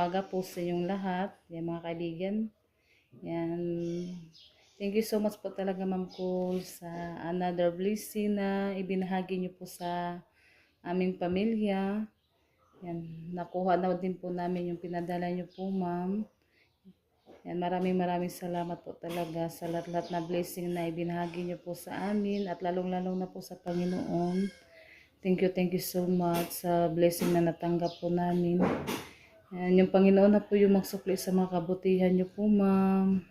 umaga po sa inyong lahat. Yan mga kaibigan. Yan. Thank you so much po talaga Ma'am Cool sa another blessing na ibinahagi niyo po sa aming pamilya. Yan. Nakuha na din po namin yung pinadala niyo po Ma'am. Yan. Maraming salamat po talaga sa lahat-lahat na blessing na ibinahagi niyo po sa amin at lalong-lalong na po sa Panginoon. Thank you so much sa blessing na natanggap po namin. Yan, yung Panginoon na po yung magsukli sa mga kabutihan niyo po, Ma'am.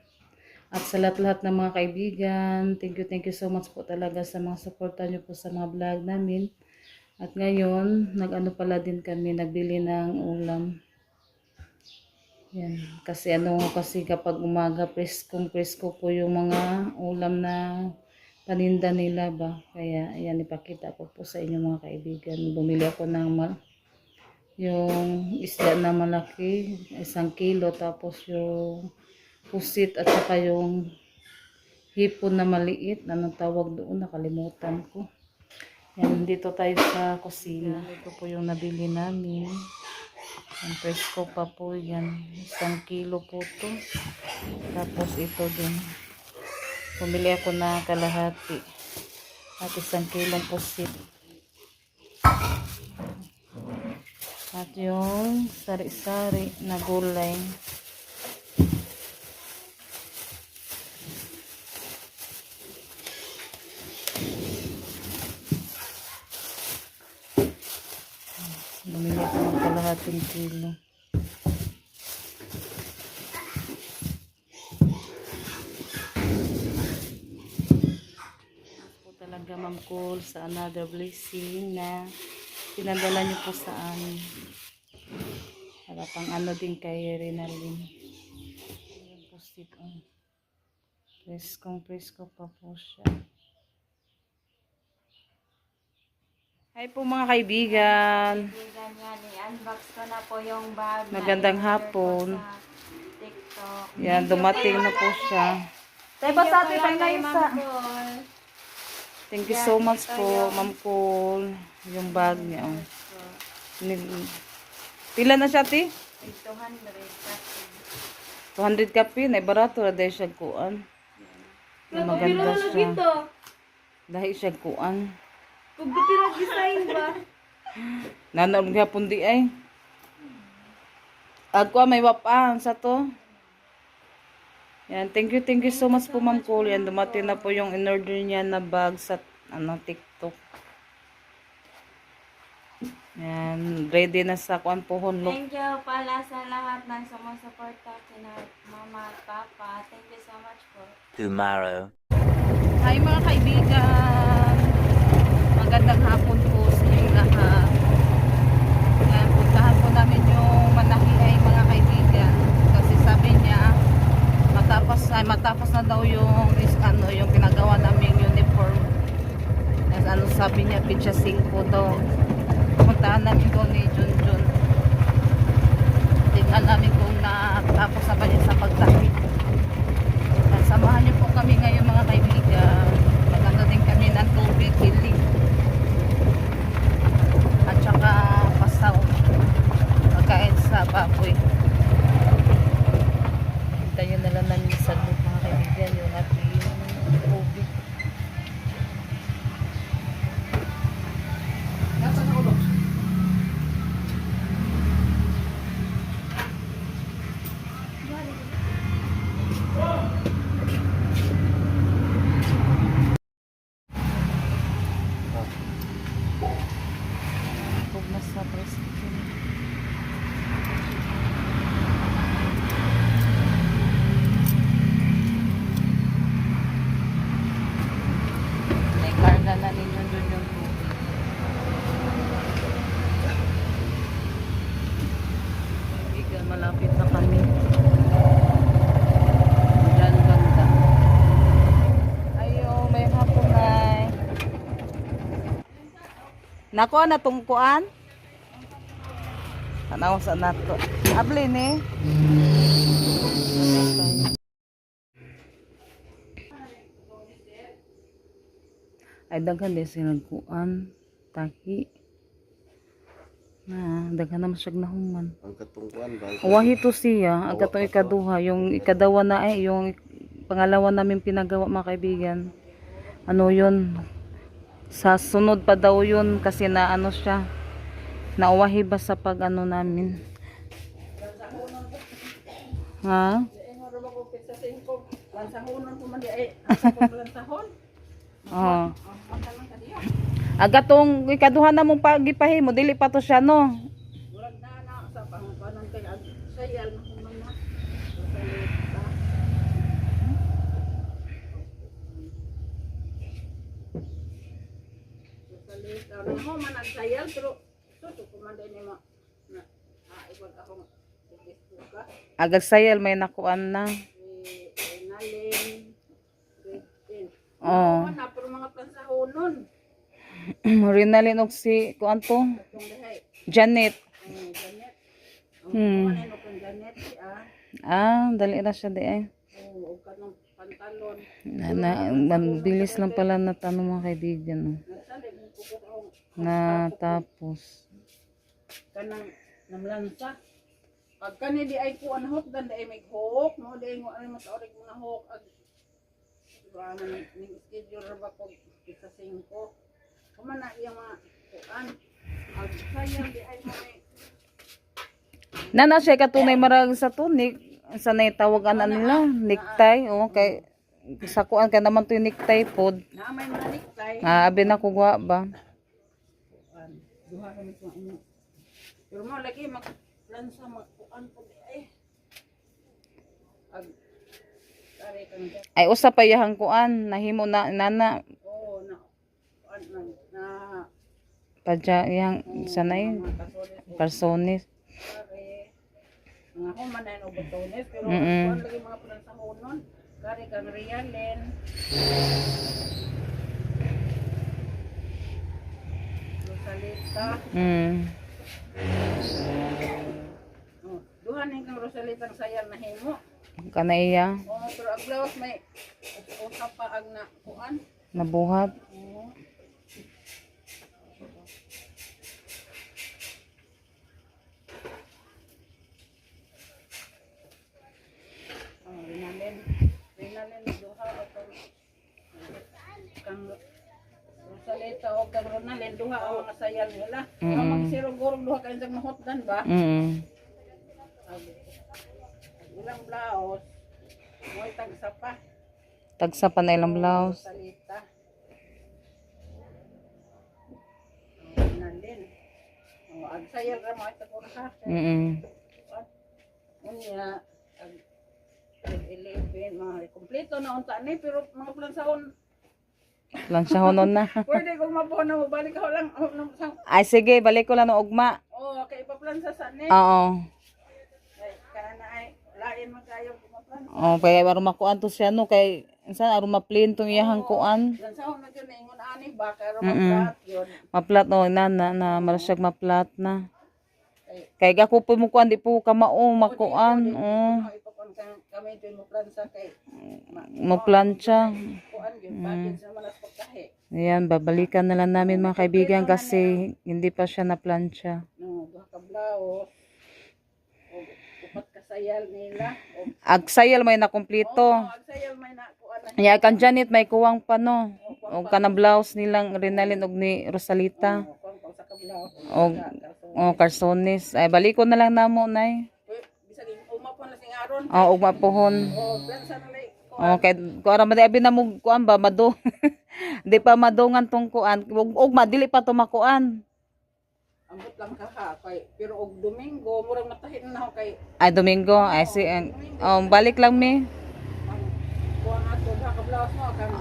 At sa lahat-lahat ng mga kaibigan, thank you so much po talaga sa mga suporta niyo po sa mga vlog namin. At ngayon, nag-ano pala din kami, nagbili ng ulam. Yan, kasi kapag umaga, presko po yung mga ulam na paninda nila ba. Kaya, ayan, ipakita ko po sa inyo mga kaibigan. Bumili ako ng yung isda na malaki, 1 kilo. Tapos yung pusit at saka yung hipon na maliit. Anong tawag doon? Nakalimutan ko. Yan, dito tayo sa kusina. Ito po yung nabili namin. Ang presko pa po yan. 1 kilo po to. Tapos ito din. Bumili ako na kalahati at 1 kilong pusit. At yung sari-sari na gulay. Bumili ako ng kalahating kilo. Talaga Ma'am Cool sa another blessing na pinadala niyo po sa amin. Para pang ano din kay Rinalyn. Yung pusit. Presko pa po siya. Hi po mga kaibigan. I-unbox ko na po yung bag. Magandang hapon. TikTok. Yan, dumating na po siya. Tayo ba sa atin tayo isa? Thank you so much po, Ma'am Cool. Yung bag niya. Pila na siya, ti? 200 kapi. Na barato na dahil siya kuan. Maganda siya. Dahil siya kuan. Pagpapirag design ba? Nanood nga pundi ay. Ako may wapaan sa to. Yan, thank you so much po Ma'am Cool. Yan, dumating na po yung in-order niya na bag sa TikTok. Yan, ready na sa kuan pohon look. Thank you pala sa lahat ng sumusuporta kina Mama at Papa. Thank you so much po. Tomorrow. Hi mga kaibigan. Magandang hapon po sa inyong lahat. Yan, puntahan po namin yung Manahiay mga kaibigan. Kasi sabi niya matapos na daw yung yung pinagawa naming uniform. Tapos sabi niya pitsa 5 daw. Puntahan namin doon ni Junjun. Tingnan namin kung natapos na ba niya sa pagtahi. Samahan niyo po kami ngayon mga kaibigan. Maganda din kami ng tubig, hiling. At saka pasaw. Pagkain sa baboy. Hintayin na lang namin sa loob mga kaibigan yung ating tubig. Huwag na sa prescription. May karga na ninyo dun yung tubig. Kaibigan, malapit na kami. Diyan ganda. Ayo, may hapon na. Nako na tungkuan. Tanaw sa nato. Abli ni. Ay daghan din silang kuan, taki. Daghan naman siya nahuman. Ang katungkuan ba? Wahi to siya, ang katong ikaduha, yung ikadawa na yung pangalawa namin pinagawa mga kaibigan. Ano yun? Sa sunod pa daw yun kasi na ano siya, nauwahi ba sa pag ano namin. Ha? Oo. Aga tong ikaduha na mong pagipahimo, dili pa to siya no. Agag sayal may nakuan na. Oh. Rinalin og si kuan to. Janet. Dali na siya di ay. Bilis lang pala na tanong mga kaibigan. Na tapos. Kanang namlansa. Pag kani di ay kuan hok dan di ay may hok, no di ay mo ay mataorig mga hok ag man ning schedule ra ba ko sa 5. Kuma na iyang mga kuan. Ag sayang di ay mo ay Nana siya katunay marag sa tunik sa naitawagan nila, necktie o kay sa kuan ka naman to yung necktie pod. na may mga necktie. Abi na ko gwa ba. Duha kami sa inyo. Pero mo lagi maglansa magkuan po di ay. Ag tare kang Ay usa pa yahang kuan nahimo na nana oh na kuan na padya yang sanay mga kasoles personis. kare mga human na no botones pero Mm-mm. kuan lagi mga pansahonon kare kang Rialen Rosalita oh duha ning kang Rosalita ang sayar na himo Kana iya oh pero ang blouse may usa pa ang na kuan nabuhat. oh Rinalen duha o kang Rosalita o kang Ronalen duha ang mga sayal nila. Ang magsirog-urog duha kayo sa mahotdan ba? Ilang blouse. Mo'y tagsa pa. Tagsa pa na ilang blouse. Rosalita. Rinalen. Ag sayal ra mo ito ko ha. Unya ag 11 mga kompleto na unta ni pero mga plansaon Lang siya honon na. pwede kong mapuno mo balik ako lang Ay sige, balik ko lang ng ugma. oh kay ipaplansa sa ni Oo. ay kana na ay lain man kayo kumaplansa Oh, kaya aron makuan to siya no kay insan aron ma-plain tong iyahang kuan. plansaon na yun ingon ani ba kay maplat yun Maplat no na marasyag maplat na. Kay gako po mo kuan di po ka mao makuan. ipapon kami din mo plansa kay Mo plancha. kuan yun package naman at pagkahe Ayan, babalikan na lang namin mga kaibigan kasi hindi pa siya na plancha. no duha ka blouse o upat ka sayal nila o Agsayal may nakumpleto. ag sayal may na kuan na Ya kan Janet may kuwang pa no. O kanang blouse nilang Rinalin og ni Rosalita. kuan pang sa ka blouse O Carsones. Ay baliko na lang namo nay. bisag umapon na sing aron O ugma pohon. o plansa na lay O kay kuara man abi na mo kuan ba mado. Di pa madungan tong kuan. Ug madili pa to makuan. ambot lang ka ha kay pero og Domingo murag matahin na ako kay Ay Domingo ay si balik lang mi. ang kuan ato duha ka blouse mo kang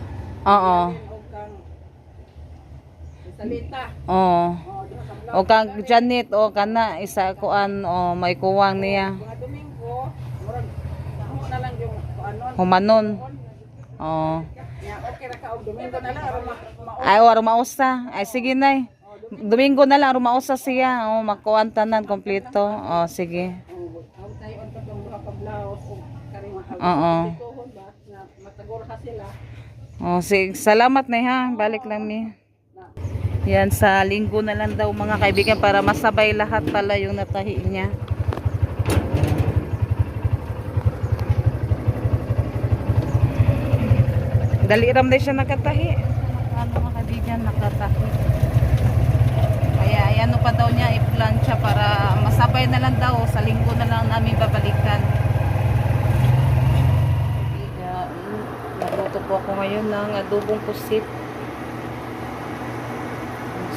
Oo. og kang salita Oo. o duha ka blouse O kang Janet o kana isa kuan o may kuwang niya. mga Domingo murag naho na lang yung kuanon Humanon. Oo. ya okay ra ka og Domingo na lang aron Ay waro mausa. Ay sige nay. Domingo na lang aron mausa siya. O makuan tanan kompleto. O sige. ang tayo on tong duha ka blouse o kari mga Oo. tuhod ba na matagor ha sila O sige, salamat nay ha. Balik lang mi. na Yan, sa linggo na lang daw mga kaibigan para masabay lahat pala yung natahi niya. Dali ram din siya nakatahi. Ano mga kaibigan, nakatahi. Kaya ano pa daw niya, i-plancha para masabay na lang daw. Sa linggo na lang namin babalikan. Kaibigan, nagluto po ako ngayon ng adobong pusit.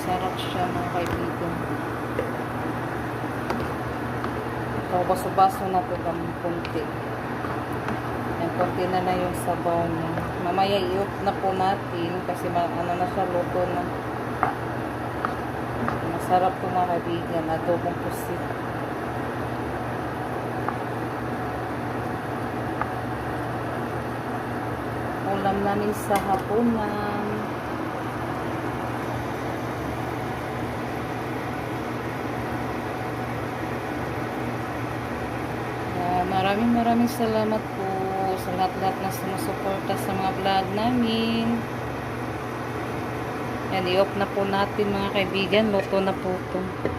Sarap siya mga kaibigan. So, baso-baso na po kami konti. Yan, konti na lang yung sabaw niya. Mamaya i-off na po natin kasi ano na siya, luto na. Masarap po mga kaibigan, adobong pusit. Ulam namin sa hapunan. Maraming salamat po sa lahat-lahat na sumusuporta sa mga vlog namin. Yan, i-off na po natin mga kaibigan. Luto na po ito.